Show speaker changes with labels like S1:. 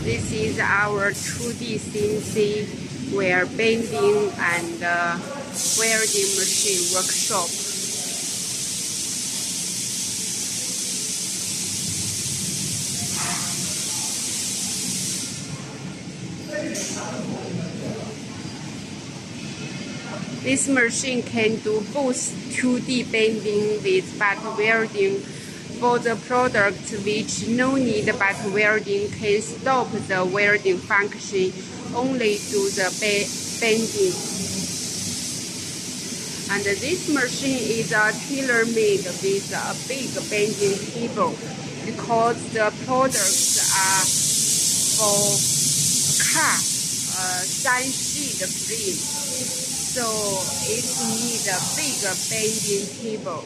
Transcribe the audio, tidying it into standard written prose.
S1: This is our 2D CNC wire bending and welding machine workshop. This machine can do both 2D bending with butt welding. For the product which no need butt welding, can stop the welding function, only do the bending. And this machine is tailor-made with a big bending table because the products are for car, 3C frame, so it needs a big bending table.